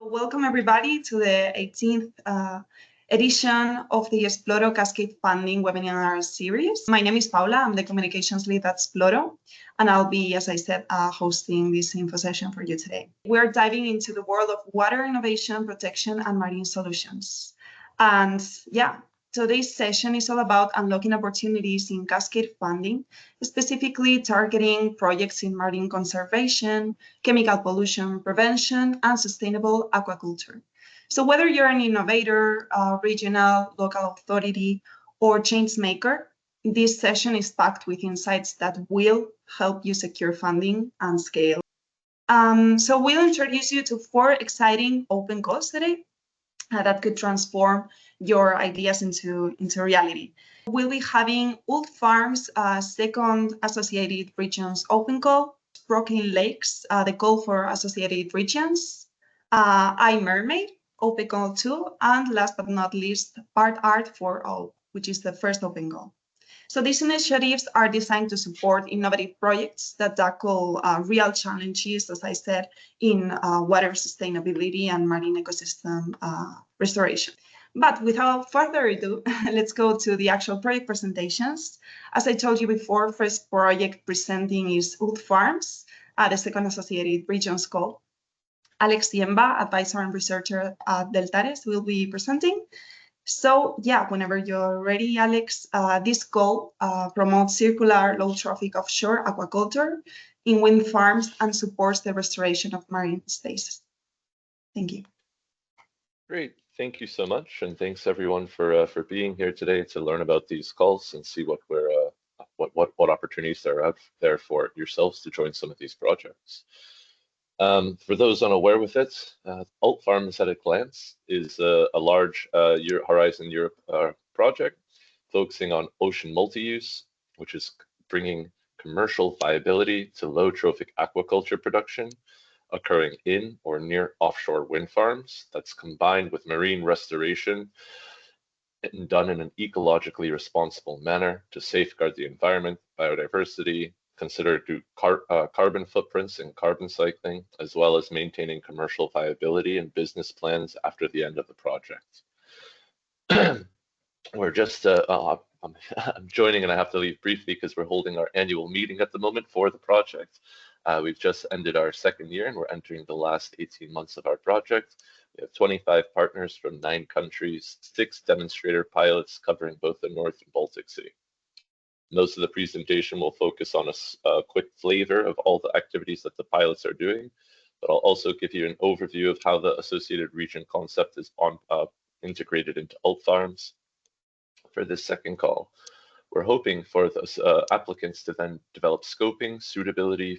Welcome everybody to the 18th edition of the Sploro Cascade Funding webinar series. My name is Paula, I'm the communications lead at Sploro, and I'll be, as I said, hosting this info session for you today. We're diving into the world of water innovation, protection, and marine solutions. And yeah, today's session is all about unlocking opportunities in Cascade Funding, specifically targeting projects in marine conservation, chemical pollution prevention, and sustainable aquaculture. So whether you're an innovator, regional, local authority, or change maker, this session is packed with insights that will help you secure funding and scale. So we'll introduce you to 4 exciting open calls today that could transform your ideas into reality. We'll be having ULTFARMS second associated regions open call, ProCleanLakes, the call for associated regions, iMERMAID, open call 2, and last but not least, Part Art for All, which is the first open call. So these initiatives are designed to support innovative projects that tackle real challenges, as I said, in water sustainability and marine ecosystem restoration. But without further ado, let's go to the actual project presentations. As I told you before, first project presenting is ULTFARMS, the second associated regions call. Alex Yemba, advisor and researcher at Deltares, will be presenting. So yeah, whenever you're ready, Alex, this call promotes circular low trophic offshore aquaculture in wind farms and supports the restoration of marine spaces. Thank you. Great, thank you so much, and thanks everyone for being here today to learn about these calls and see what what opportunities there are out there for yourselves to join some of these projects. For those unaware with it, ULTFARMS at a glance is a large Horizon Europe project focusing on ocean multi-use, which is bringing commercial viability to low trophic aquaculture production occurring in or near offshore wind farms that's combined with marine restoration and done in an ecologically responsible manner to safeguard the environment, biodiversity, consider carbon footprints and carbon cycling, as well as maintaining commercial viability and business plans after the end of the project. We're just, I'm joining and I have to leave briefly because we're holding our annual meeting at the moment for the project. We've just ended our second year and we're entering the last 18 months of our project. We have 25 partners from 9 countries, 6 demonstrator pilots covering both the North and Baltic Sea. Most of the presentation will focus on a quick flavor of all the activities that the pilots are doing, but I'll also give you an overview of how the associated region concept is integrated into ULTFARMS. For this second call, we're hoping for those applicants to then develop scoping, suitability,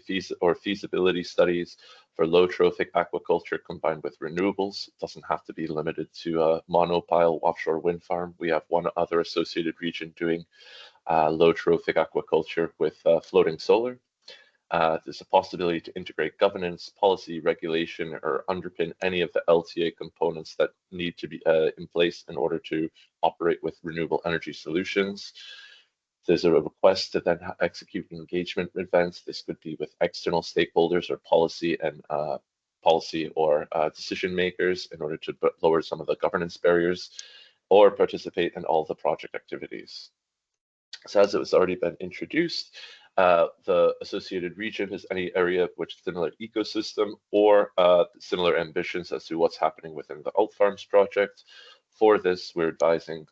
feasibility studies for low trophic aquaculture combined with renewables. It doesn't have to be limited to a monopile offshore wind farm. We have one other associated region doing low trophic aquaculture with floating solar. There's a possibility to integrate governance, policy, regulation, or underpin any of the LTA components that need to be in place in order to operate with renewable energy solutions. There's a request to then execute engagement events. This could be with external stakeholders or policy or decision makers in order to lower some of the governance barriers or participate in all the project activities. So as it was already been introduced, the associated region is any area with similar ecosystem or similar ambitions as to what's happening within the ULTFARMS project. For this, we're advising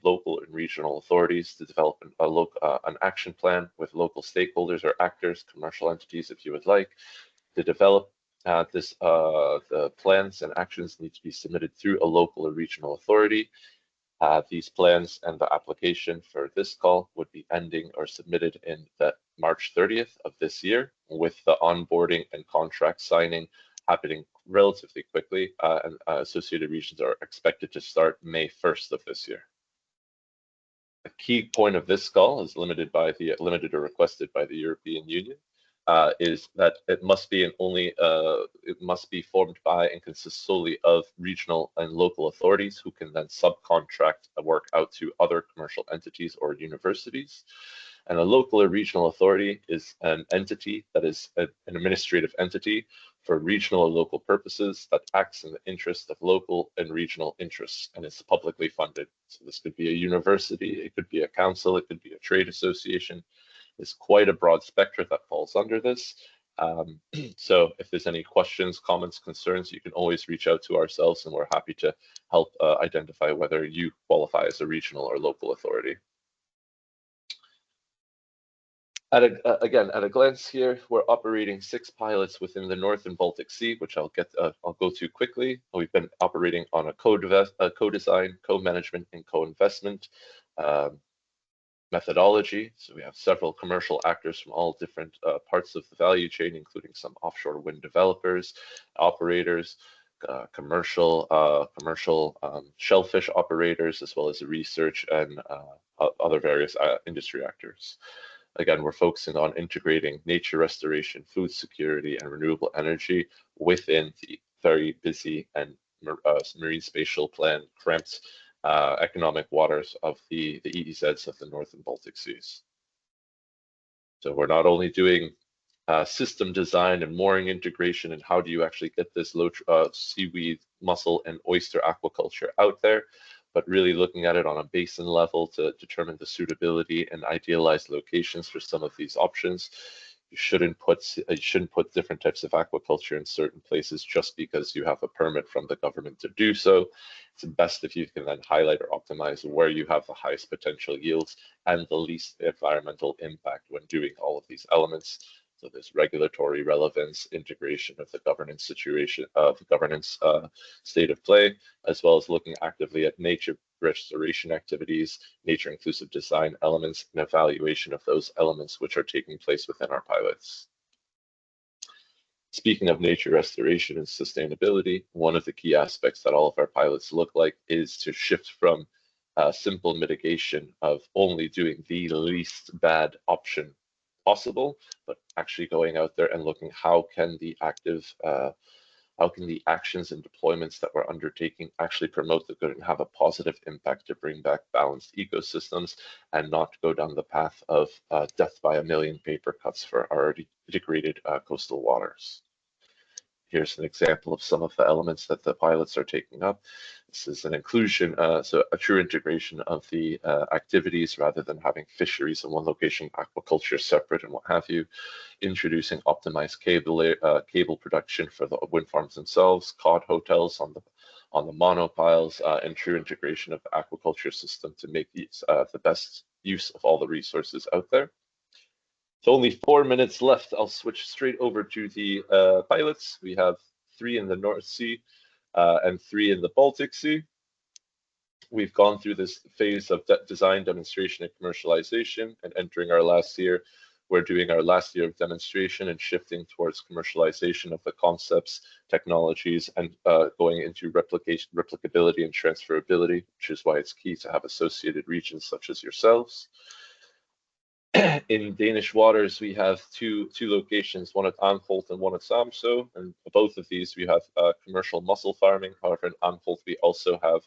local and regional authorities to develop an action plan with local stakeholders or actors, commercial entities if you would like, to develop the plans and actions need to be submitted through a local or regional authority. These plans and the application for this call would be ending or submitted in the March 30th of this year, with the onboarding and contract signing happening relatively quickly, and associated regions are expected to start May 1st of this year. A key point of this call is limited or requested by the European Union. Is that it must be formed by and consist solely of regional and local authorities who can then subcontract work out to other commercial entities or universities. And a local or regional authority is an entity that is an administrative entity for regional or local purposes that acts in the interest of local and regional interests and is publicly funded. So this could be a university, it could be a council, it could be a trade association. There's quite a broad spectrum that falls under this. So if there's any questions, comments, concerns, you can always reach out to ourselves and we're happy to help identify whether you qualify as a regional or local authority. Again, at a glance here, we're operating 6 pilots within the Northern Baltic Sea, which I'll go to quickly. We've been operating on a co-design, co-management, and co-investment methodology. So we have several commercial actors from all different parts of the value chain, including some offshore wind developers, operators, commercial shellfish operators, as well as research and other various industry actors. Again, we're focusing on integrating nature restoration, food security, and renewable energy within the very busy and marine spatial plan cramped economic waters of the EEZs of the Northern Baltic Seas. So we're not only doing system design and mooring integration and how do you actually get this low seaweed, mussel, and oyster aquaculture out there, but really looking at it on a basin level to determine the suitability and idealized locations for some of these options. You shouldn't put different types of aquaculture in certain places just because you have a permit from the government to do so. It's best if you can then highlight or optimize where you have the highest potential yields and the least environmental impact when doing all of these elements. So there's regulatory relevance, integration of the governance situation, the governance state of play, as well as looking actively at nature restoration activities, nature inclusive design elements, and evaluation of those elements which are taking place within our pilots. Speaking of nature restoration and sustainability, one of the key aspects that all of our pilots look like is to shift from simple mitigation of only doing the least bad option possible, but actually going out there and looking how can the actions and deployments that we're undertaking actually promote the good and have a positive impact to bring back balanced ecosystems and not go down the path of death by a million paper cuts for already degraded coastal waters. Here's an example of some of the elements that the pilots are taking up. This is an inclusion, so a true integration of the activities rather than having fisheries in one location, aquaculture separate and what have you. Introducing optimized cable production for the wind farms themselves, cod hotels on the monopiles, and true integration of the aquaculture system to make these the best use of all the resources out there. So only 4 minutes left. I'll switch straight over to the pilots. We have 3 in the North Sea and 3 in the Baltic Sea. We've gone through this phase of design, demonstration, and commercialization, and entering our last year. We're doing our last year of demonstration and shifting towards commercialization of the concepts, technologies, and going into replicability and transferability, which is why it's key to have associated regions such as yourselves. In Danish waters, we have two locations, one at Anholt and one at Samsø, and both of these we have commercial mussel farming. However, in Anholt, we also have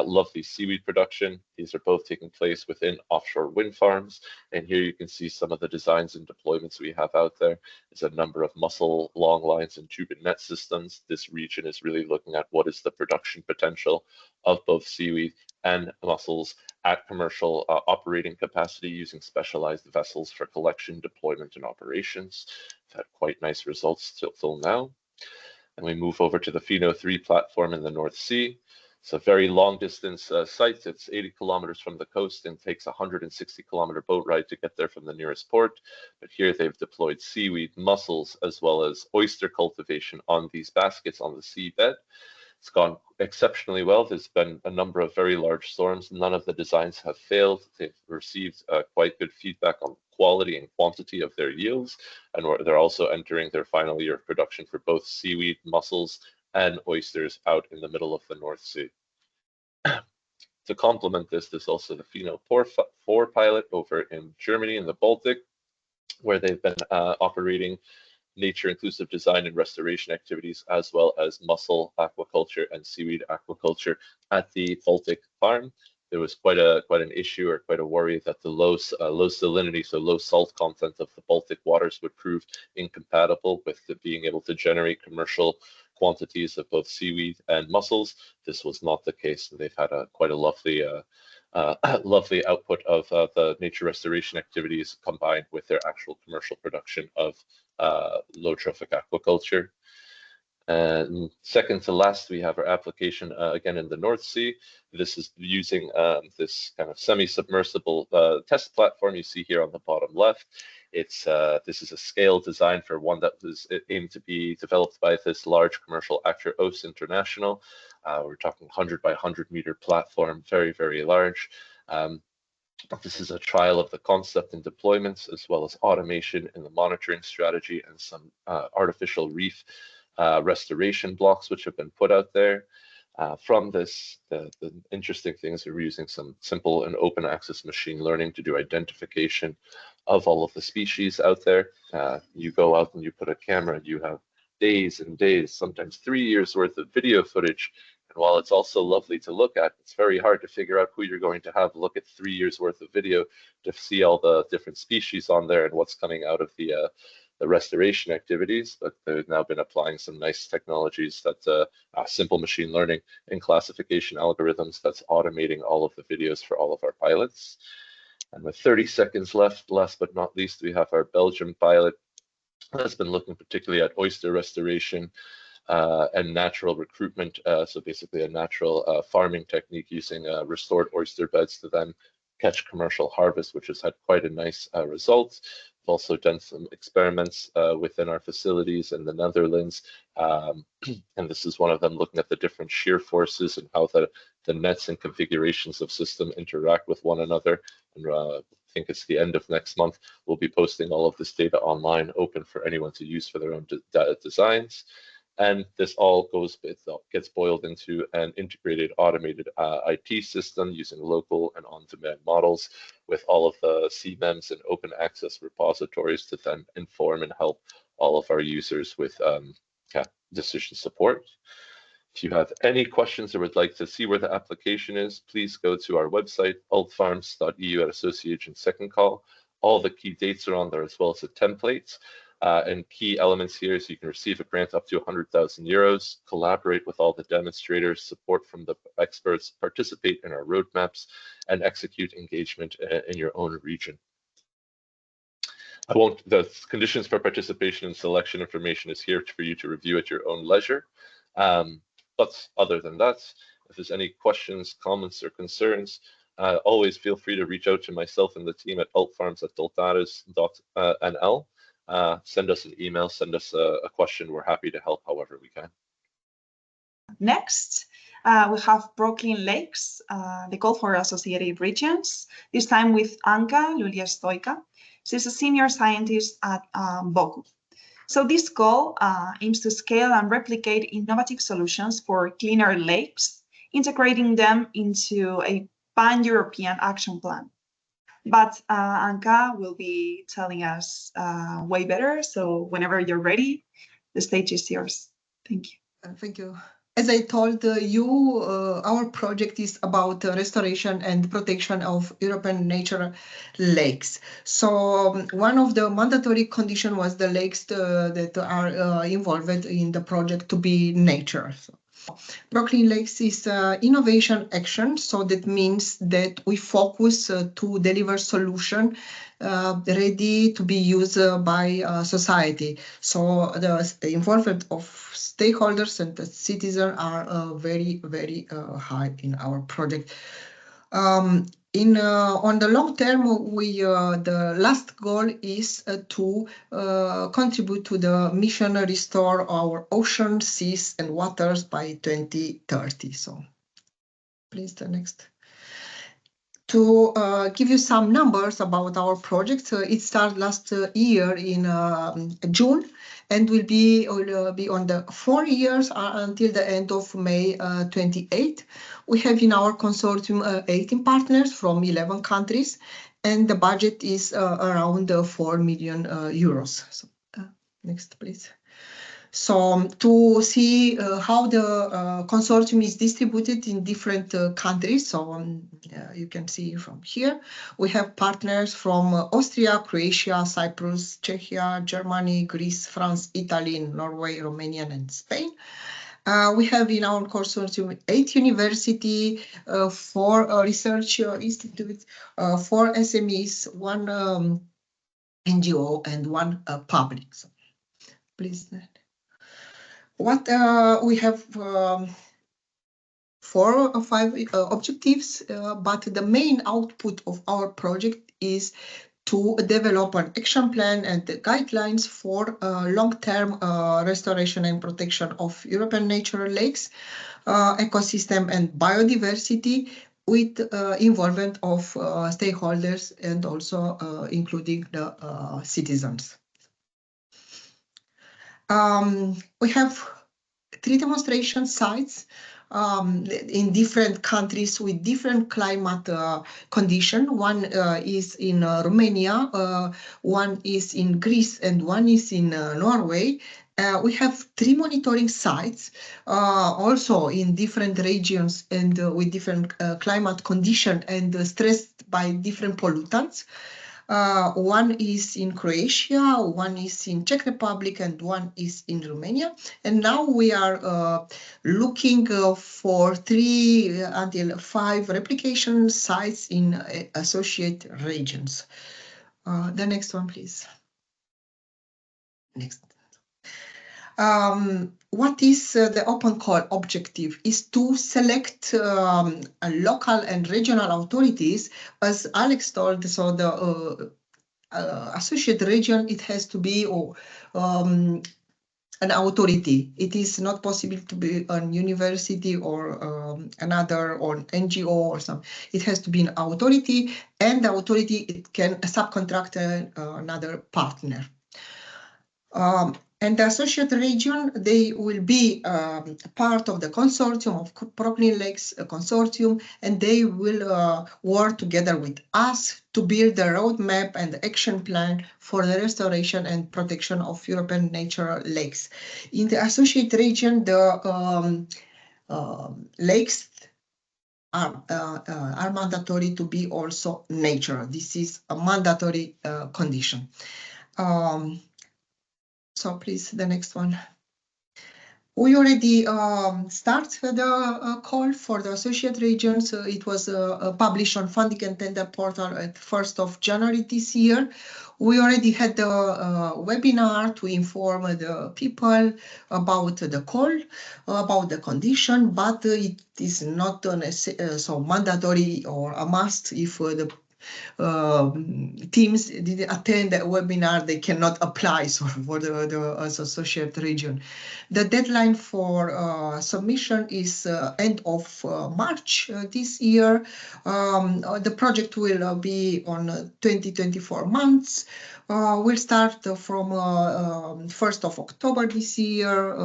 lovely seaweed production. These are both taking place within offshore wind farms. And here you can see some of the designs and deployments we have out there. There's a number of mussel long lines and tube and net systems. This region is really looking at what is the production potential of both seaweed and mussels at commercial operating capacity using specialized vessels for collection, deployment, and operations. We've had quite nice results till now. And we move over to the Pheno 3 platform in the North Sea. It's a very long distance site. It's 80 kilometers from the coast and takes a 160-kilometer boat ride to get there from the nearest port. But here they've deployed seaweed, mussels, as well as oyster cultivation on these baskets on the seabed. It's gone exceptionally well. There's been a number of very large storms. None of the designs have failed. They've received quite good feedback on quality and quantity of their yields. And they're also entering their final year of production for both seaweed, mussels, and oysters out in the middle of the North Sea. To complement this, there's also the Pheno 4 pilot over in Germany in the Baltic, where they've been operating nature inclusive design and restoration activities, as well as mussel aquaculture and seaweed aquaculture at the Baltic farm. there was quite an issue or quite a worry that the low salinity, so low salt content of the Baltic waters would prove incompatible with being able to generate commercial quantities of both seaweed and mussels. This was not the case. They've had quite a lovely lovely output of the nature restoration activities combined with their actual commercial production of low trophic aquaculture. And second to last, we have our application again in the North Sea. This is using this kind of semi-submersible test platform you see here on the bottom left. This is a scale design for one that was aimed to be developed by this large commercial actor, OS International. We're talking 100 by 100 meter platform, very, very large. This is a trial of the concept and deployments, as well as automation in the monitoring strategy and some artificial reef restoration blocks which have been put out there. From this, the interesting things are we're using some simple and open access machine learning to do identification of all of the species out there. You go out and you put a camera and you have days and days, sometimes 3 years worth of video footage. And while it's also lovely to look at, it's very hard to figure out who you're going to have look at 3 years worth of video to see all the different species on there and what's coming out of the restoration activities. But they've now been applying some nice technologies that simple machine learning and classification algorithms that's automating all of the videos for all of our pilots. And with 30 seconds left, last but not least, we have our Belgium pilot that's been looking particularly at oyster restoration and natural recruitment. So basically a natural farming technique using restored oyster beds to then catch commercial harvest, which has had quite a nice result. We've also done some experiments within our facilities in the Netherlands. And this is one of them, looking at the different shear forces and how the nets and configurations of system interact with one another. And I think it's the end of next month, we'll be posting all of this data online, open for anyone to use for their own designs. And this all gets boiled into an integrated automated IT system using local and on-demand models with all of the CMEMS and open access repositories to then inform and help all of our users with decision support. If you have any questions or would like to see where the application is, please go to our website, ultfarms.eu @association second call. All the key dates are on there, as well as the templates. And key elements here is you can receive a grant up to 100,000 euros, collaborate with all the demonstrators, support from the experts, participate in our roadmaps, and execute engagement in your own region. The conditions for participation and selection information is here for you to review at your own leisure. But other than that, if there's any questions, comments, or concerns, always feel free to reach out to myself and the team at ultfarms@doltaris.nl. Send us an email, send us a question. We're happy to help however we can. Next, we have ProCleanLakes, the call for associated regions, this time with Anka Lulia-Stoica. She's a senior scientist at Boku. So this call aims to scale and replicate innovative solutions for cleaner lakes, integrating them into a pan-European action plan. But Anka will be telling us way better. So whenever you're ready, the stage is yours. Thank you. Thank you. As I told you, our project is about restoration and protection of European natural lakes. So one of the mandatory conditions was the lakes that are involved in the project to be nature. ProCleanLakes is innovation action, so that means that we focus to deliver solution ready to be used by society. So the involvement of stakeholders and the citizens are very, very high in our project. On the long term, the last goal is to contribute to the mission restore our ocean, seas, and waters by 2030. So, please the next. To give you some numbers about our project, it started last year in June, and will be on the 4 years until the end of May 28. We have in our consortium 18 partners from 11 countries, and the budget is around 4 million euros. So, next, please. So to see how the consortium is distributed in different countries, so you can see from here, we have partners from Austria, Croatia, Cyprus, Czechia, Germany, Greece, France, Italy, Norway, Romania, and Spain. We have in our consortium 8 universities, 4 research institutes, 4 SMEs, 1 NGO, and 1 public. So, please. What we have 4 or 5 objectives, but the main output of our project is to develop an action plan and the guidelines for long-term restoration and protection of European natural lakes, ecosystem and biodiversity, with involvement of stakeholders and also including the citizens. We have 3 demonstration sites in different countries with different climate conditions. One is in Romania, one is in Greece, and one is in Norway. We have 3 monitoring sites, also in different regions and with different climate conditions and stressed by different pollutants. One is in Croatia, one is in Czech Republic, and one is in Romania. And now we are looking for 3 until 5 replication sites in associate regions. The next one, please. Next. What is the open call objective is to select local and regional authorities, as Alex told. So the associate region, it has to be an authority. It is not possible to be a university or another or NGO or something. It has to be an authority, and the authority, it can subcontract another partner. And the associate region, they will be part of the consortium of ProCleanLakes consortium, and they will work together with us to build the roadmap and the action plan for the restoration and protection of European natural lakes. In the associate region, the lakes are mandatory to be also natural. This is a mandatory condition. So please, the next one. We already started the call for the associate regions. It was published on Funding and Tender portal at 1st of January this year. We already had the webinar to inform the people about the call, about the condition, but it is not so mandatory or a must. If the teams didn't attend the webinar, they cannot apply for the associate region. The deadline for submission is end of March this year. The project will be on 20-24 months. We'll start from 1st of October this year,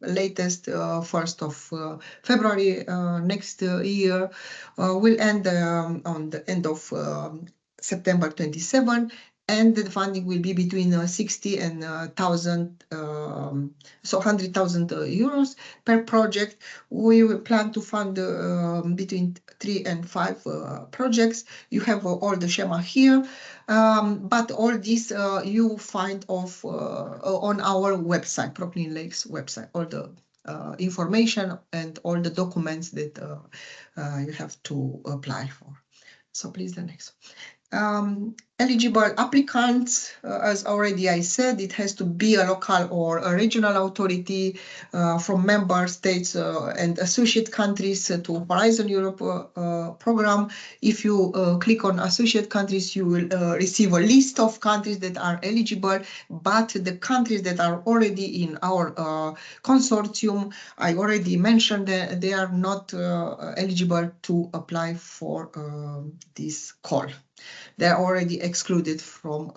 latest 1st of February next year. We'll end on the end of September 27, and the funding will be between 60 and 100,000 euros per project. We will plan to fund between 3 and 5 projects. You have all the schema here, but all this you find on our website, ProCleanLakes website, all the information and all the documents that you have to apply for. So please, the next. Eligible applicants, as already I said, it has to be a local or a regional authority from member states and associate countries to Horizon Europe program. If you click on associate countries, you will receive a list of countries that are eligible, but the countries that are already in our consortium, I already mentioned that they are not eligible to apply for this call. They are already excluded from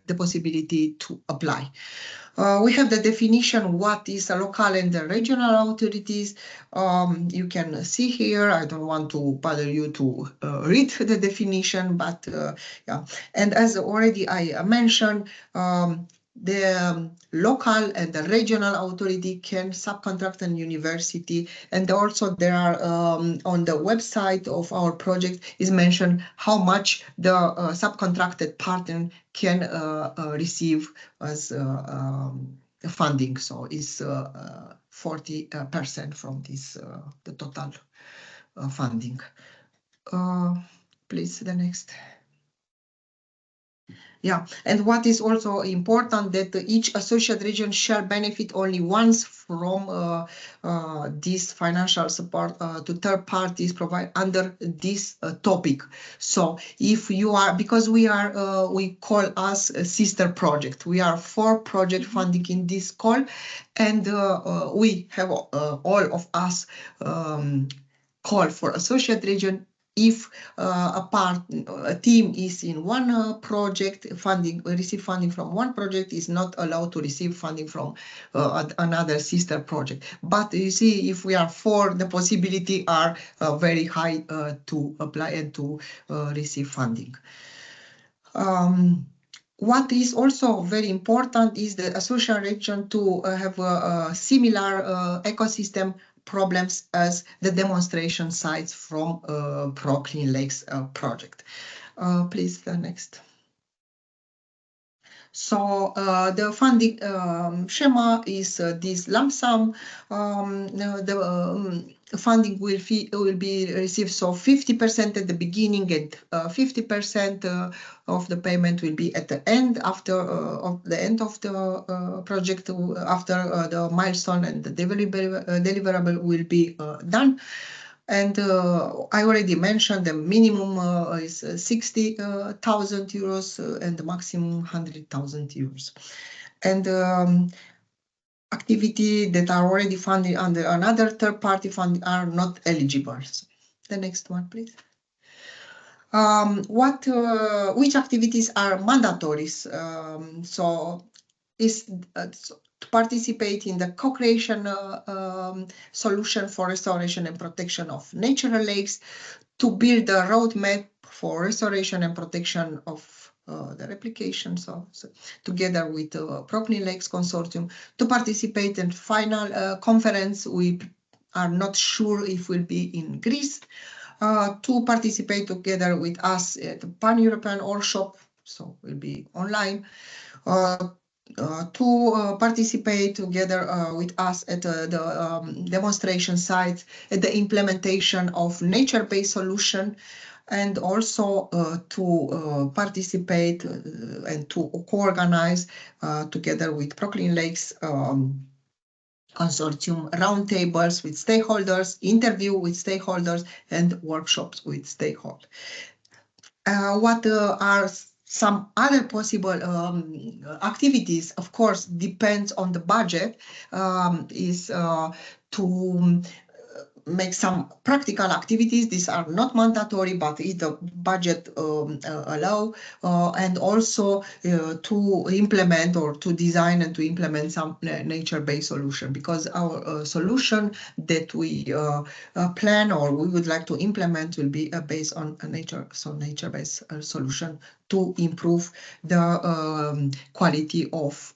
the possibility to apply. We have the definition, what is a local and the regional authorities. You can see here, I don't want to bother you to read the definition, but yeah. And as already I mentioned, the local and the regional authority can subcontract an university, and also there are on the website of our project is mentioned how much the subcontracted partner can receive as funding. So it's 40% from this the total funding. Please, the next. Yeah, and what is also important that each associate region shall benefit only once from this financial support to third parties provide under this topic. So if you are, because we are, we call us a sister project. We are 4 project funding in this call, and we have all of us call for associate region. If a team is in one project, receive funding from one project, is not allowed to receive funding from another sister project. But you see, if we are 4, the possibility are very high to apply and to receive funding. What is also very important is the associate region to have a similar ecosystem problems as the demonstration sites from ProCleanLakes project. Please, the next. So the funding schema is this lump sum. The funding will be received, so 50% at the beginning and 50% of the payment will be at the end, after of the end of the project, after the milestone and the deliverable will be done. And I already mentioned the minimum is 60,000 euros and the maximum 100,000 euros. And activity that are already funded under another third-party fund are not eligible. So, the next one, please. Which activities are mandatory? So is to participate in the co-creation solution for restoration and protection of natural lakes, to build a roadmap for restoration and protection of the replication, so together with the ProCleanLakes consortium, to participate in final conference. We are not sure if will be in Greece, to participate together with us at the Pan-European workshop, so will be online, to participate together with us at the demonstration site at the implementation of nature-based solution, and also to participate and to co-organize together with ProCleanLakes consortium roundtables with stakeholders, interview with stakeholders, and workshops with stakeholders. What are some other possible activities? Of course, depends on the budget, is to make some practical activities. These are not mandatory, but if the budget allow, and also to implement or to design and to implement some nature-based solution, because our solution that we plan or we would like to implement will be based on a nature-based solution to improve the quality of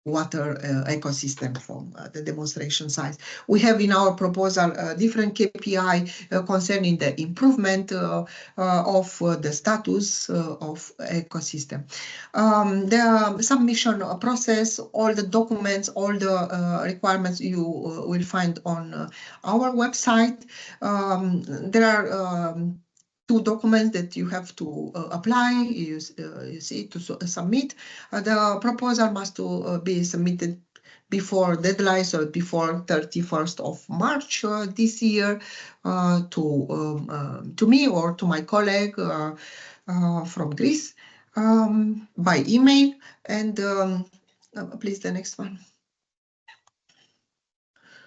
water ecosystem from the demonstration sites. We have in our proposal different KPI concerning the improvement of the status of ecosystem. The submission process, all the documents, all the requirements you will find on our website. There are 2 documents that you have to apply, you see, to submit. The proposal must be submitted before deadline, so before 31st of March this year, to me or to my colleague from Greece by email. And please, the next one.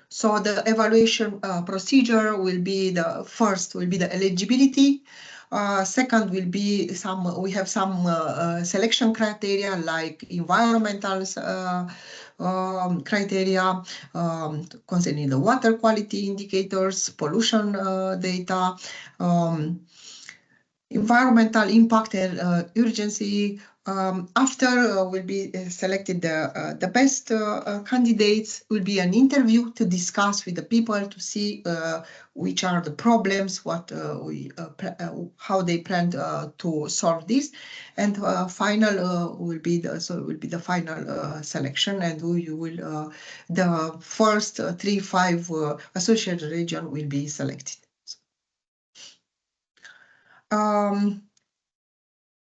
So the evaluation procedure will be the first will be the eligibility. Second will be we have some selection criteria like environmental criteria concerning the water quality indicators, pollution data, environmental impact and urgency After will be selected the best candidates, will be an interview to discuss with the people to see which are the problems, what how they plan to solve this, and final will be the final selection, and we will the first 3-5 associated region will be selected.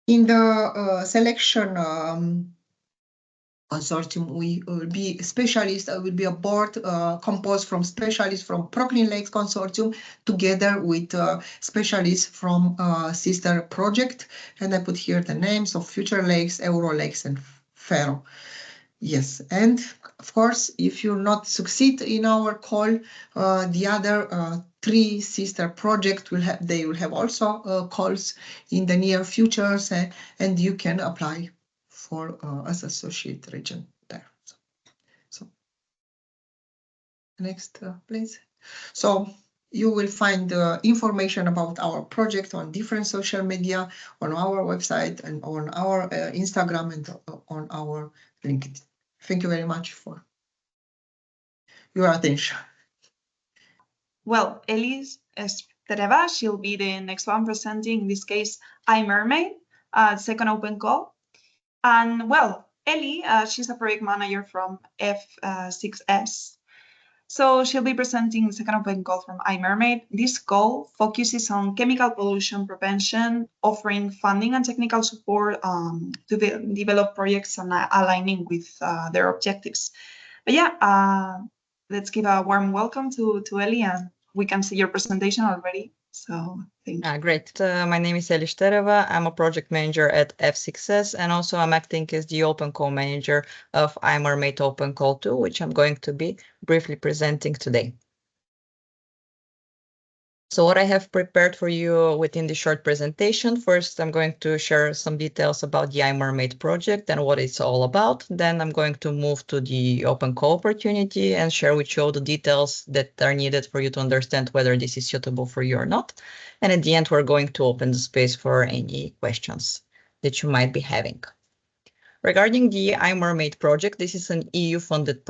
In the selection consortium, we will be specialists. Will be a board composed from specialists from ProCleanLakes consortium together with specialists from sister project. And I put here the names of Future Lakes, Euro Lakes, and Faro. Yes, and of course, if you not succeed in our call, the other 3 sister projects will have also calls in the near future, and you can apply for as associate region there. So next, please. So you will find information about our project on different social media, on our website, and on our Instagram, and on our LinkedIn. Thank you very much for your attention. Well, Ellie Tereva, she'll be the next one presenting, in this case, iMERMAID, second open call. And well, Ellie, she's a project manager from F6S. So she'll be presenting the second open call from iMERMAID. This call focuses on chemical pollution prevention, offering funding and technical support to develop projects and aligning with their objectives. But yeah, let's give a warm welcome to Ellie, and we can see your presentation already. So thank you. Great. My name is Ellie Tereva. I'm a project manager at F6S, and also I'm acting as the open call manager of iMERMAID Open Call 2, which I'm going to be briefly presenting today. So what I have prepared for you within the short presentation, first I'm going to share some details about the iMERMAID project and what it's all about. Then I'm going to move to the open call opportunity and share with you all the details that are needed for you to understand whether this is suitable for you or not. And at the end, we're going to open the space for any questions that you might be having. Regarding the iMERMAID project, this is an EU-funded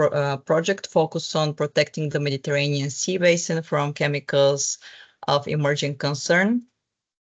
project focused on protecting the Mediterranean Sea basin from chemicals of emerging concern.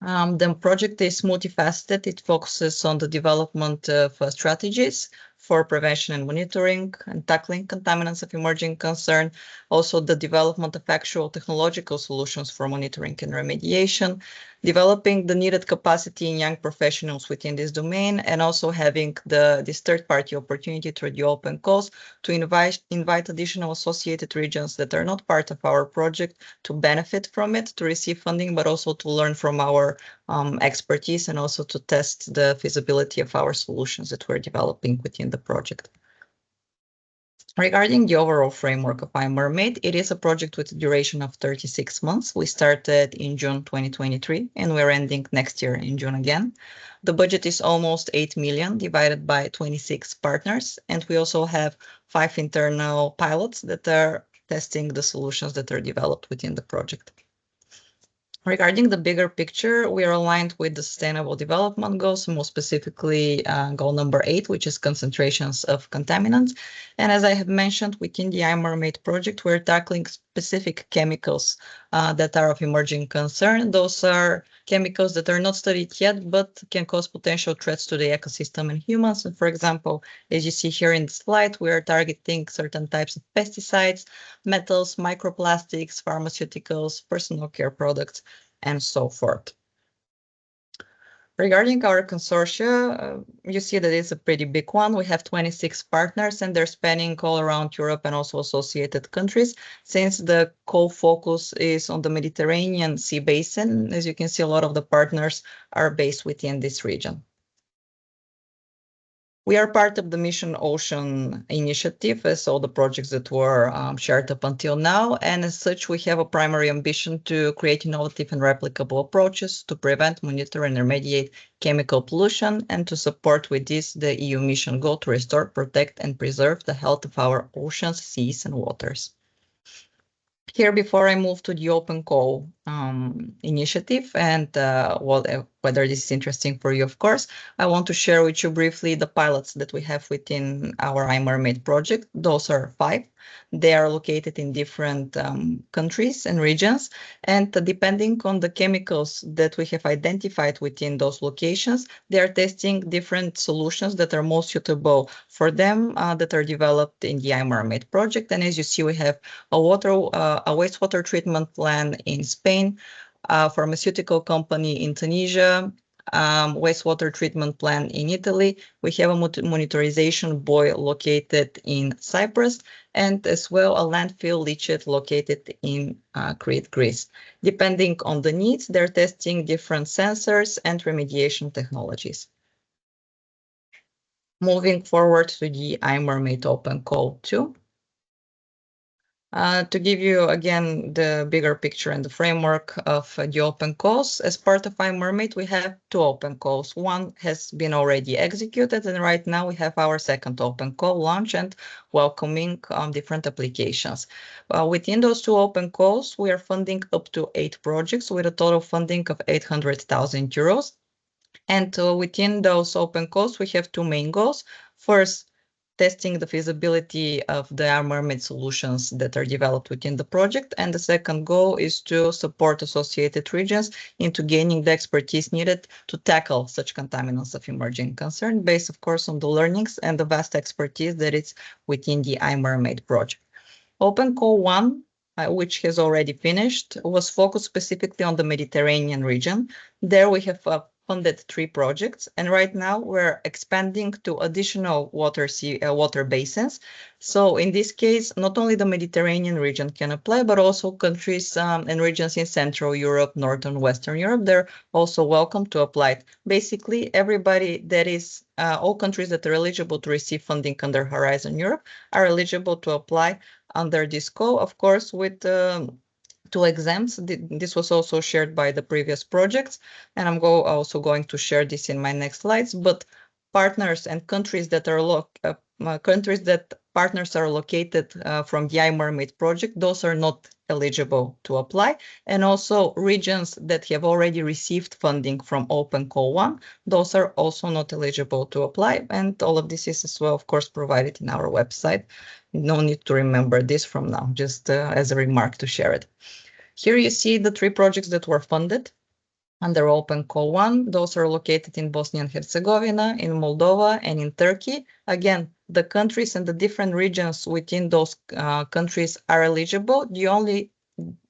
The project is multifaceted. It focuses on the development of strategies for prevention and monitoring and tackling contaminants of emerging concern, also the development of actual technological solutions for monitoring and remediation, developing the needed capacity in young professionals within this domain, and also having this third-party opportunity through the open calls to invite additional associated regions that are not part of our project to benefit from it, to receive funding, but also to learn from our expertise and also to test the feasibility of our solutions that we're developing within the project. Regarding the overall framework of iMERMAID, it is a project with a duration of 36 months. We started in June 2023 and we're ending next year in June again. The budget is almost 8 million divided by 26 partners, and we also have 5 internal pilots that are testing the solutions that are developed within the project. Regarding the bigger picture, we are aligned with the Sustainable Development Goals, more specifically goal number 8, which is concentrations of contaminants. And as I have mentioned, within the iMERMAID project, we're tackling specific chemicals that are of emerging concern. Those are chemicals that are not studied yet, but can cause potential threats to the ecosystem and humans. And for example, as you see here in the slide, we are targeting certain types of pesticides, metals, microplastics, pharmaceuticals, personal care products, and so forth. Regarding our consortia, you see that it's a pretty big one. We have 26 partners and they're spanning all around Europe and also associated countries. Since the co-focus is on the Mediterranean Sea basin, as you can see, a lot of the partners are based within this region. We are part of the Mission Ocean initiative, as all the projects that were shared up until now. And as such, we have a primary ambition to create innovative and replicable approaches to prevent, monitor, and remediate chemical pollution, and to support with this the EU mission goal to restore, protect, and preserve the health of our oceans, seas, and waters. Here, before I move to the open call initiative and whether this is interesting for you, of course, I want to share with you briefly the pilots that we have within our iMERMAID project. Those are 5. They are located in different countries and regions, and depending on the chemicals that we have identified within those locations, they are testing different solutions that are most suitable for them that are developed in the iMERMAID project. And as you see, we have a wastewater treatment plant in Spain, a pharmaceutical company in Tunisia, wastewater treatment plant in Italy. We have a monitorization buoy located in Cyprus, and as well a landfill leachate located in Crete, Greece. Depending on the needs, they're testing different sensors and remediation technologies. Moving forward to the iMERMAID Open Call 2. To give you again the bigger picture and the framework of the open calls, as part of iMERMAID, we have 2 open calls. One has been already executed, and right now we have our second open call launch and welcoming different applications. Within those 2 open calls, we are funding up to 8 projects with a total funding of 800,000 euros. And within those open calls, we have 2 main goals. First, testing the feasibility of the iMERMAID solutions that are developed within the project. And the second goal is to support associated regions into gaining the expertise needed to tackle such contaminants of emerging concern, based, of course, on the learnings and the vast expertise that is within the iMERMAID project. Open Call 1, which has already finished, was focused specifically on the Mediterranean region. There we have funded 3 projects, and right now we're expanding to additional water basins. So in this case, not only the Mediterranean region can apply, but also countries and regions in Central Europe, Northern, Western Europe, they're also welcome to apply. Basically, everybody that is, all countries that are eligible to receive funding under Horizon Europe are eligible to apply under this call, of course, with 2 exams. This was also shared by the previous projects, and I'm also going to share this in my next slides. But partners and countries that are partners are located from the iMERMAID project, those are not eligible to apply. And also regions that have already received funding from Open Call 1, those are also not eligible to apply. And all of this is as well, of course, provided in our website. No need to remember this from now, just as a remark to share it. Here you see the 3 projects that were funded under Open Call 1. Those are located in Bosnia and Herzegovina, in Moldova, and in Turkey. Again, the countries and the different regions within those countries are eligible. The only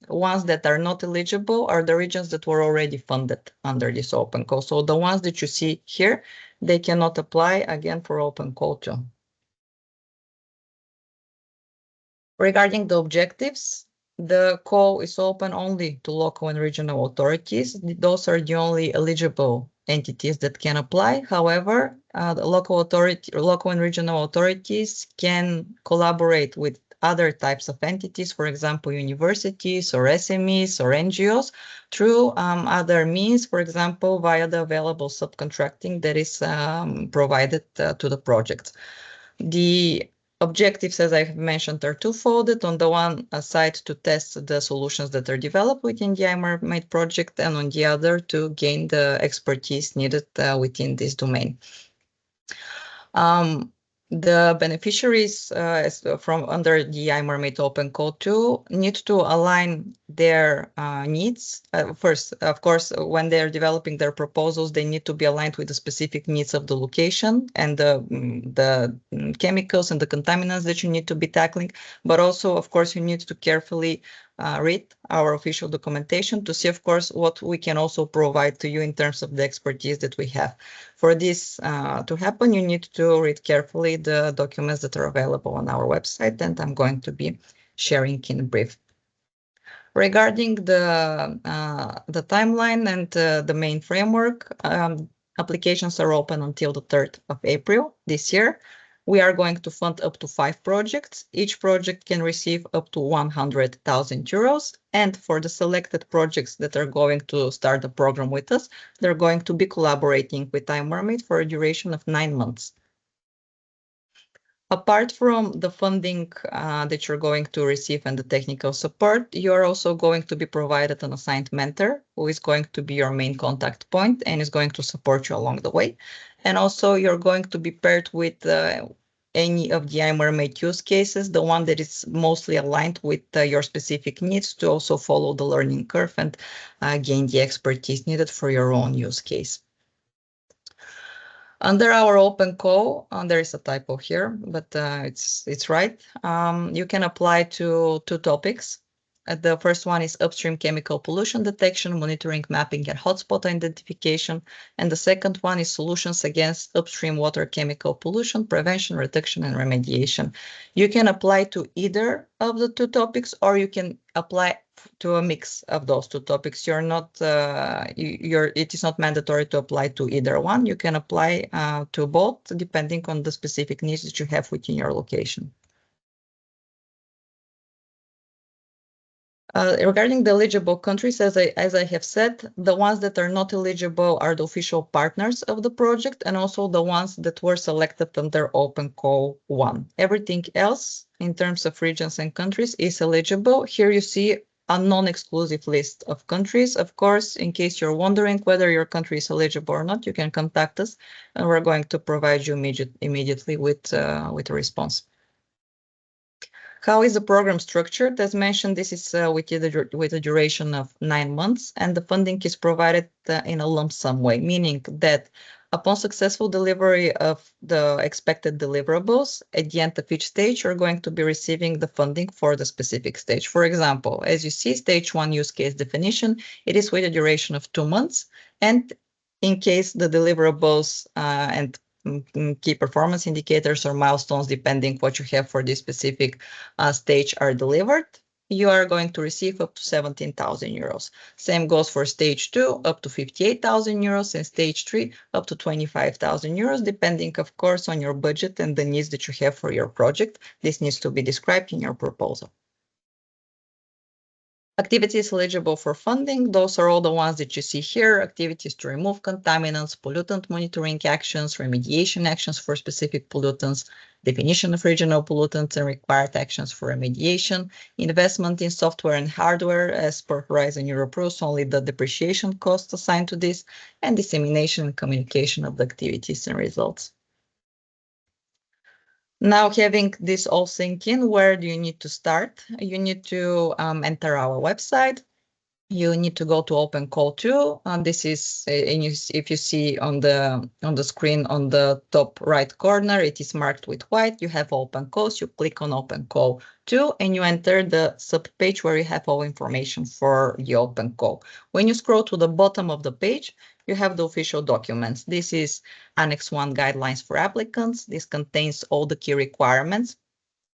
ones that are not eligible are the regions that were already funded under this Open Call. So the ones that you see here, they cannot apply again for Open Call 2. Regarding the objectives, the call is open only to local and regional authorities. Those are the only eligible entities that can apply. However, the local and regional authorities can collaborate with other types of entities, for example, universities or SMEs or NGOs, through other means, for example, via the available subcontracting that is provided to the project. The objectives, as I have mentioned, are twofold. On the one side, to test the solutions that are developed within the iMERMAID project, and on the other, to gain the expertise needed within this domain. The beneficiaries from under the iMERMAID Open Call 2 need to align their needs. First, of course, when they're developing their proposals, they need to be aligned with the specific needs of the location and the chemicals and the contaminants that you need to be tackling. But also, of course, you need to carefully read our official documentation to see, of course, what we can also provide to you in terms of the expertise that we have. For this to happen, you need to read carefully the documents that are available on our website, and I'm going to be sharing in brief. Regarding the timeline and the main framework, applications are open until the 3rd of April this year. We are going to fund up to 5 projects. Each project can receive up to 100,000 euros. And for the selected projects that are going to start the program with us, they're going to be collaborating with iMERMAID for a duration of 9 months. Apart from the funding that you're going to receive and the technical support, you are also going to be provided an assigned mentor who is going to be your main contact point and is going to support you along the way. And also you're going to be paired with any of the iMERMAID use cases, the one that is mostly aligned with your specific needs to also follow the learning curve and gain the expertise needed for your own use case. Under our open call, there is a typo here, but it's right. You can apply to 2 topics. The first one is upstream chemical pollution detection, monitoring, mapping, and hotspot identification. And the second one is solutions against upstream water chemical pollution, prevention, reduction, and remediation. You can apply to either of the 2 topics, or you can apply to a mix of those 2 topics. You're not, it is not mandatory to apply to either one. You can apply to both, depending on the specific needs that you have within your location. Regarding the eligible countries, as I have said, the ones that are not eligible are the official partners of the project and also the ones that were selected under Open Call 1. Everything else in terms of regions and countries is eligible. Here you see a non-exclusive list of countries. Of course, in case you're wondering whether your country is eligible or not, you can contact us and we're going to provide you immediately with a response. How is the program structured? As mentioned, this is with a duration of 9 months, and the funding is provided in a lump sum way, meaning that upon successful delivery of the expected deliverables, at the end of each stage, you're going to be receiving the funding for the specific stage. For example, as you see, stage 1 use case definition, it is with a duration of 2 months, and in case the deliverables and key performance indicators or milestones, depending what you have for this specific stage, are delivered, you are going to receive up to 17,000 euros. Same goes for stage 2, up to 58,000 euros, and stage 3, up to 25,000 euros, depending, of course, on your budget and the needs that you have for your project. This needs to be described in your proposal. Activities eligible for funding, those are all the ones that you see here. Activities to remove contaminants, pollutant monitoring actions, remediation actions for specific pollutants, definition of regional pollutants and required actions for remediation, investment in software and hardware as per Horizon Europe rules, only the depreciation costs assigned to this, and dissemination and communication of the activities and results. Now, having this all sink in, where do you need to start? You need to enter our website. You need to go to Open Call 2. This is, if you see on the screen on the top right corner, it is marked with white. You have Open Calls. You click on Open Call 2 and you enter the subpage where you have all information for the Open Call. When you scroll to the bottom of the page, you have the official documents. This is Annex 1 guidelines for applicants. This contains all the key requirements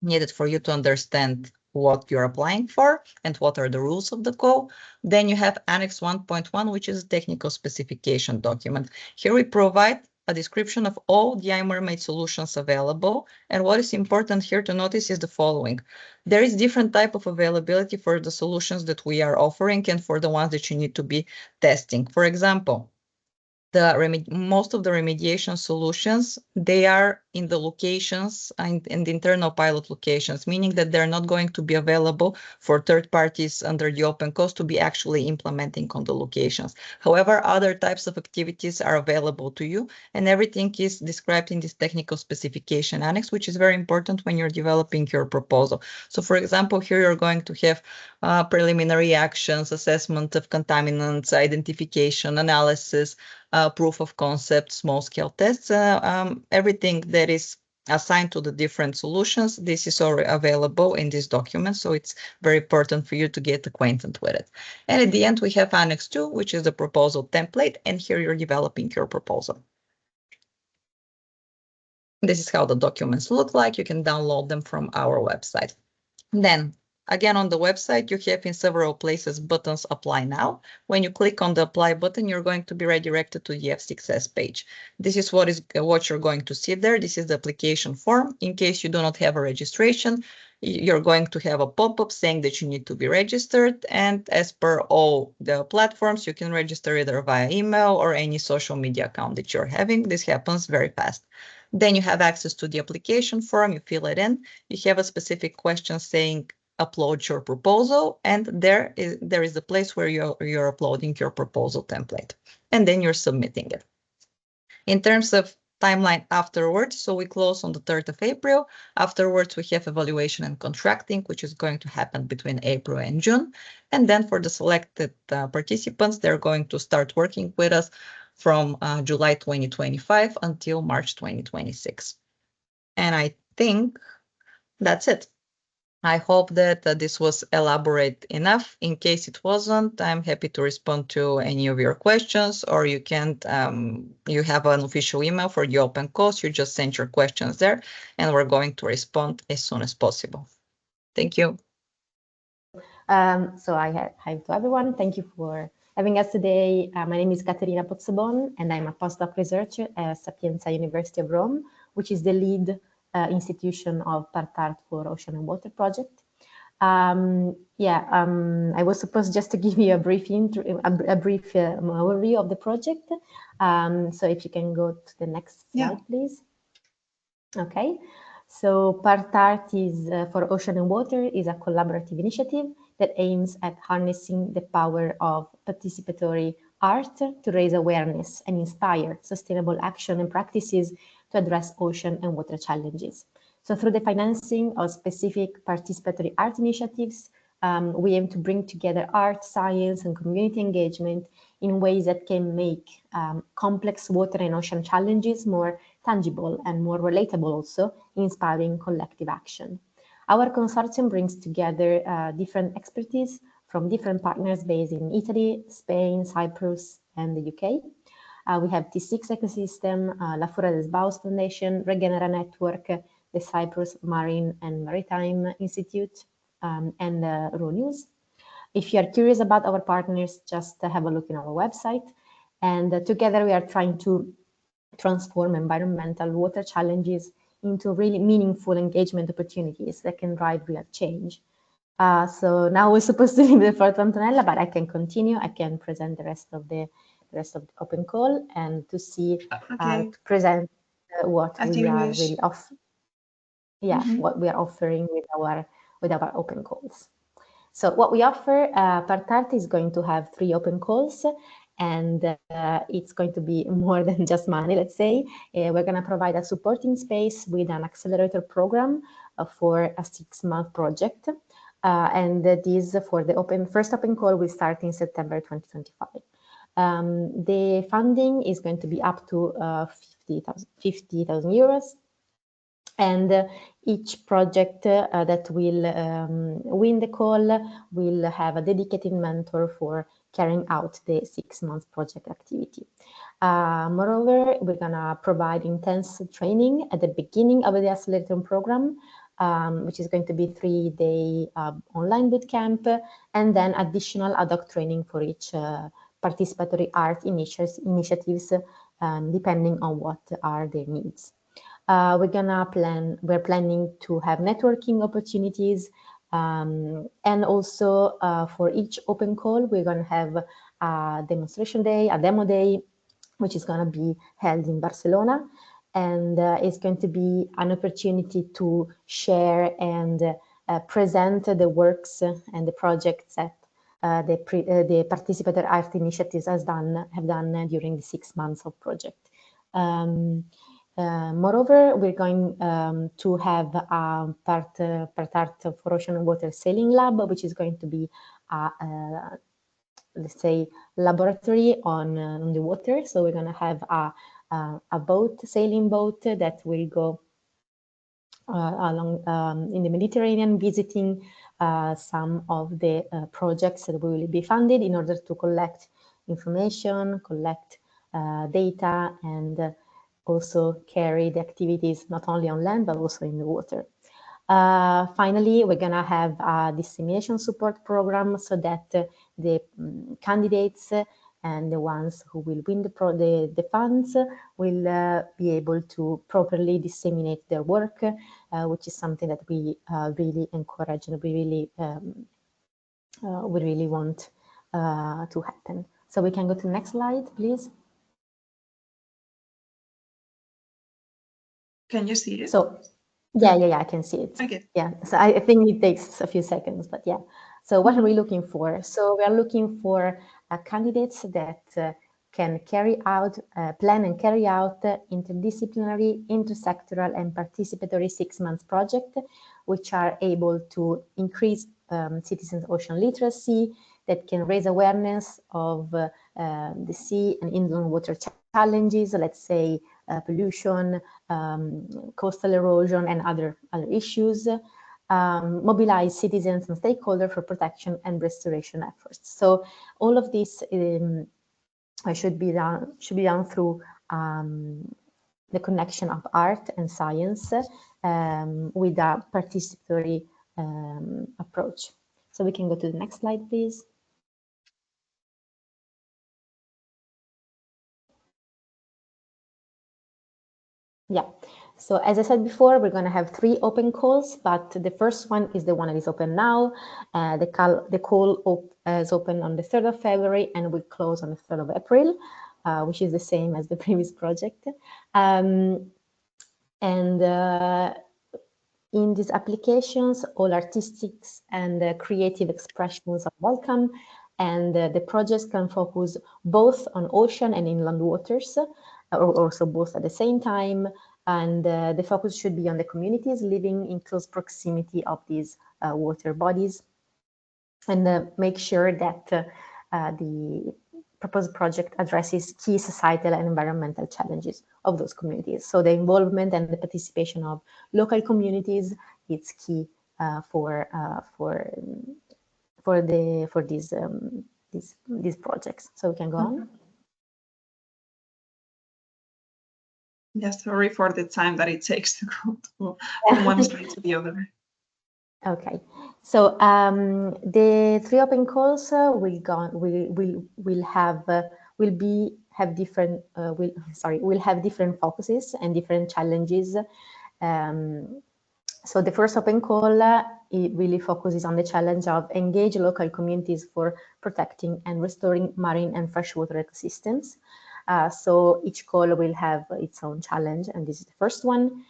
needed for you to understand what you're applying for and what are the rules of the call. Then you have Annex 1.1, which is a technical specification document. Here we provide a description of all the iMERMAID solutions available. And what is important here to notice is the following. There is different type of availability for the solutions that we are offering and for the ones that you need to be testing. For example, most of the remediation solutions, they are in the locations and in the internal pilot locations, meaning that they're not going to be available for third parties under the open cost to be actually implementing on the locations. However, other types of activities are available to you, and everything is described in this technical specification annex, which is very important when you're developing your proposal. So for example, here you're going to have preliminary actions, assessment of contaminants, identification, analysis, proof of concept, small-scale tests, everything that is assigned to the different solutions. This is already available in this document, so it's very important for you to get acquainted with it. And at the end, we have Annex 2, which is the proposal template, and here you're developing your proposal. This is how the documents look like. You can download them from our website. Then, again, on the website, you have in several places buttons Apply Now. When you click on the Apply button, you're going to be redirected to the F6S page. This is what you're going to see there. This is the application form. In case you do not have a registration, you're going to have a pop-up saying that you need to be registered. And as per all the platforms, you can register either via email or any social media account that you're having. This happens very fast. Then you have access to the application form, you fill it in, you have a specific question saying upload your proposal, and there is the place where you're uploading your proposal template, and then you're submitting it. In terms of timeline afterwards, so we close on the 3rd of April. Afterwards, we have evaluation and contracting, which is going to happen between April and June. And then for the selected participants, they're going to start working with us from July 2025 until March 2026. And I think that's it. I hope that this was elaborate enough. In case it wasn't, I'm happy to respond to any of your questions, or you can, you have an official email for the open calls. You just send your questions there, and we're going to respond as soon as possible. Thank you. So hi to everyone. Thank you for having us today. My name is Caterina Pozzobon, and I'm a postdoc researcher at Sapienza University of Rome, which is the lead institution of PARTART for Ocean and Water Project. I was supposed just to give you a brief overview of the project. So if you can go to the next slide, please. Okay. So PARTART is for Ocean and Water is a collaborative initiative that aims at harnessing the power of participatory art to raise awareness and inspire sustainable action and practices to address ocean and water challenges. So through the financing of specific participatory art initiatives, we aim to bring together art, science, and community engagement in ways that can make complex water and ocean challenges more tangible and more relatable, also inspiring collective action. Our consortium brings together different expertise from different partners based in Italy, Spain, Cyprus, and the UK. We have T6 Ecosystem, La Fura des Baus Foundation, Regenera Network, the Cyprus Marine and Maritime Institute, and RUNews. If you are curious about our partners, just have a look in our website. And together we are trying to transform environmental water challenges into really meaningful engagement opportunities that can drive real change. So now we're supposed to leave the floor to Antonella, but I can continue. I can present the rest of the open call and to see to present what we are really offering. Yeah, what we are offering with our open calls. So what we offer, PARTART is going to have 3 open calls, and it's going to be more than just money, let's say. We're going to provide a supporting space with an accelerator program for a 6-month project. And this for the first open call will start in September 2025. The funding is going to be up to 50,000 euros. And each project that will win the call will have a dedicated mentor for carrying out the 6-month project activity. Moreover, we're going to provide intense training at the beginning of the accelerator program, which is going to be 3-day online bootcamp, and then additional ad hoc training for each participatory art initiatives, depending on what are their needs. We're planning to have networking opportunities, and also for each open call, we're going to have a demonstration day, a demo day, which is going to be held in Barcelona. And it's going to be an opportunity to share and present the works and the projects that the participatory art initiatives have done during the 6 months of project. Moreover, we're going to have a PARTART for Ocean and Water Sailing Lab, which is going to be let's say, laboratory on the water. So we're going to have a sailing boat that will go along in the Mediterranean, visiting some of the projects that will be funded in order to collect information, collect data, and also carry the activities not only on land, but also in the water. Finally, we're going to have a dissemination support program so that the candidates and the ones who will win the funds will be able to properly disseminate their work, which is something that we really encourage and we really want to happen. So we can go to the next slide, please. Can you see it? So, yeah, I can see it. Okay. Yeah, so I think it takes a few seconds, but yeah. So what are we looking for? So we are looking for candidates that can carry out, plan and carry out interdisciplinary, intersectoral and participatory 6-month projects, which are able to increase citizens' ocean literacy, that can raise awareness of the sea and inland water challenges, let's say pollution, coastal erosion, and other issues. Mobilize citizens and stakeholders for protection and restoration efforts. So all of this should be done through the connection of art and science with a participatory approach. So we can go to the next slide, please. Yeah, so as I said before, we're going to have 3 open calls, but the first one is the one that is open now. The call is open on the 3rd of February and will close on the 3rd of April, which is the same as the previous project. In these applications, all artistic and creative expressions are welcome, and the projects can focus both on ocean and inland waters, or also both at the same time. And the focus should be on the communities living in close proximity of these water bodies, and make sure that the proposed project addresses key societal and environmental challenges of those communities. So the involvement and the participation of local communities is key for these projects. So we can go on. Yeah, sorry for the time that it takes to go from one slide to the other. Okay, so the 3 open calls will have different focuses and different challenges. So the first open call it really focuses on the challenge of engage local communities for protecting and restoring marine and freshwater ecosystems. So each call will have its own challenge, and this is the first one.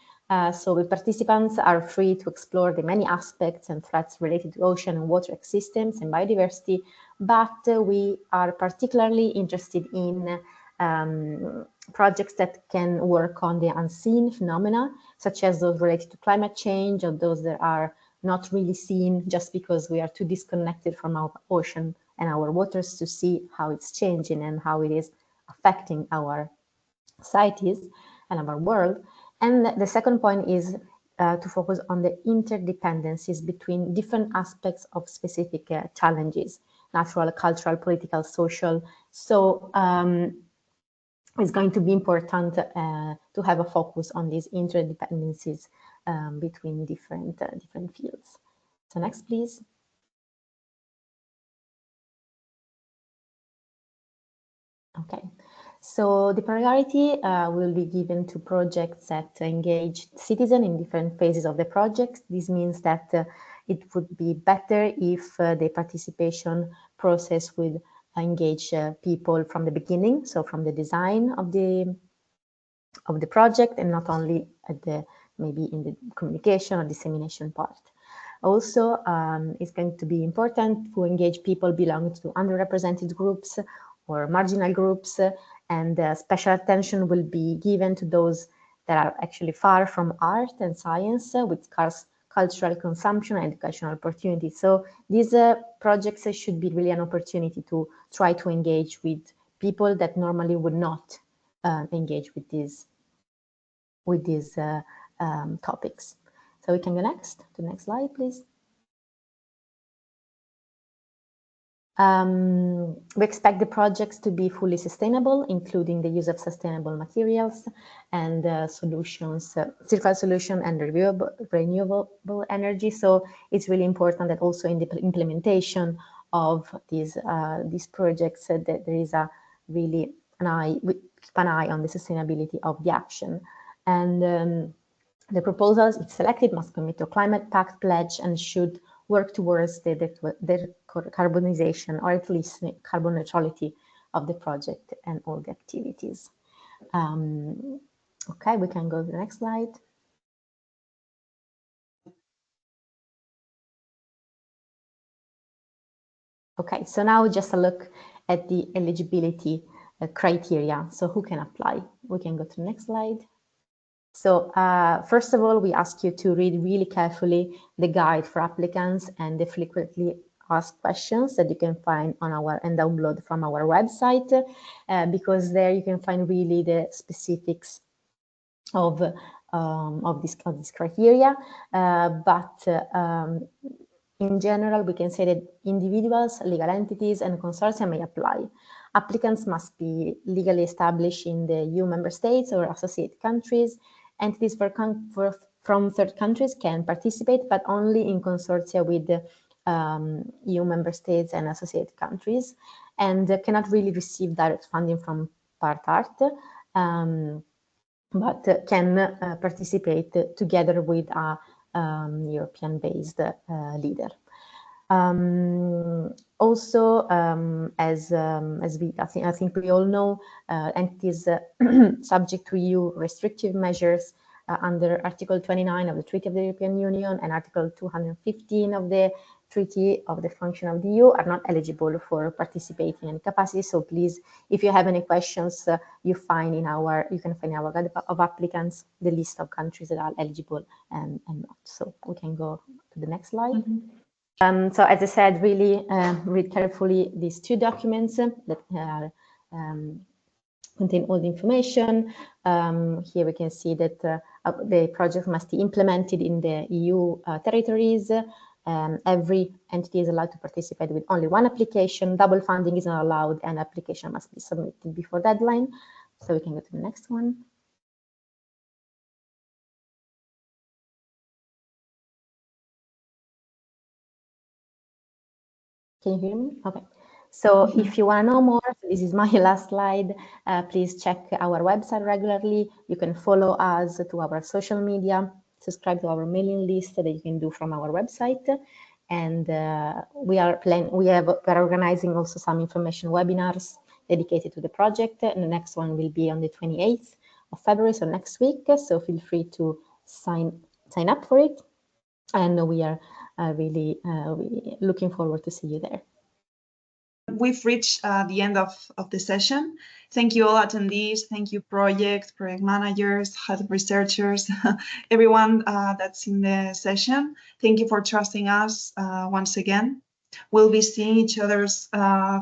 So the participants are free to explore the many aspects and threats related to ocean and water ecosystems and biodiversity, but we are particularly interested in projects that can work on the unseen phenomena, such as those related to climate change, or those that are not really seen just because we are too disconnected from our ocean and our waters to see how it's changing and how it is affecting our societies and our world. And the second point is to focus on the interdependencies between different aspects of specific challenges, natural, cultural, political, social. So it's going to be important to have a focus on these interdependencies between different fields. So next, please. Okay. So the priority will be given to projects that engage citizens in different phases of the project. This means that it would be better if the participation process would engage people from the beginning, so from the design of the project, and not only at maybe in the communication or dissemination part. Also, it's going to be important to engage people belonging to underrepresented groups or marginal groups, and special attention will be given to those that are actually far from art and science with scarce cultural consumption and educational opportunities. So these projects should be really an opportunity to try to engage with people that normally would not engage with these topics. So we can go next to the next slide, please. We expect the projects to be fully sustainable, including the use of sustainable materials and solutions, circular solution and renewable energy. So it's really important that also in the implementation of these projects that there is a really keep an eye on the sustainability of the action. And the proposals if selected must commit to a climate pact pledge and should work towards the decarbonization, or at least carbon neutrality of the project and all the activities. Okay, we can go to the next slide. Okay, so now just a look at the eligibility criteria. So who can apply? We can go to the next slide. So first of all, we ask you to read really carefully the guide for applicants and the frequently asked questions that you can find on our and download from our website, because there you can find really the specifics of this criteria. In general, we can say that individuals, legal entities, and consortia may apply. Applicants must be legally established in the EU member states or associate countries. Entities from third countries can participate, but only in consortia with the EU member states and associate countries, and cannot really receive direct funding from Part Art, but can participate together with a European-based leader. Also, as I think we all know, entities subject to EU restrictive measures under Article 29 of the Treaty of the European Union and Article 215 of the Treaty of the Function of the EU are not eligible for participating in any capacity. So please, if you have any questions, you can find in our guide of applicants the list of countries that are eligible and not. So we can go to the next slide. Mm-hmm. So as I said, really read carefully these two documents that are contain all the information. Here we can see that the project must be implemented in the EU territories. Every entity is allowed to participate with only one application. Double funding is not allowed, and application must be submitted before deadline. So we can go to the next one. Can you hear me? Okay. So if you want to know more, this is my last slide. Please check our website regularly. You can follow us to our social media, subscribe to our mailing list that you can do from our website. And we are organizing also some information webinars dedicated to the project. And the next one will be on the 28th of February, so next week. So feel free to sign up for it. And we are really looking forward to see you there. We've reached the end of the session. Thank you all attendees. Thank you project managers, head researchers, everyone that's in the session. Thank you for trusting us once again. We'll be seeing each other's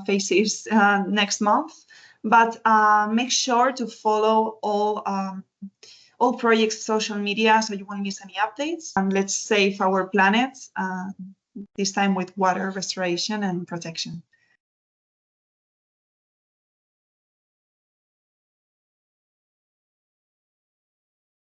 faces next month, but make sure to follow all projects' social media so you won't miss any updates. And let's save our planet, this time with water restoration and protection.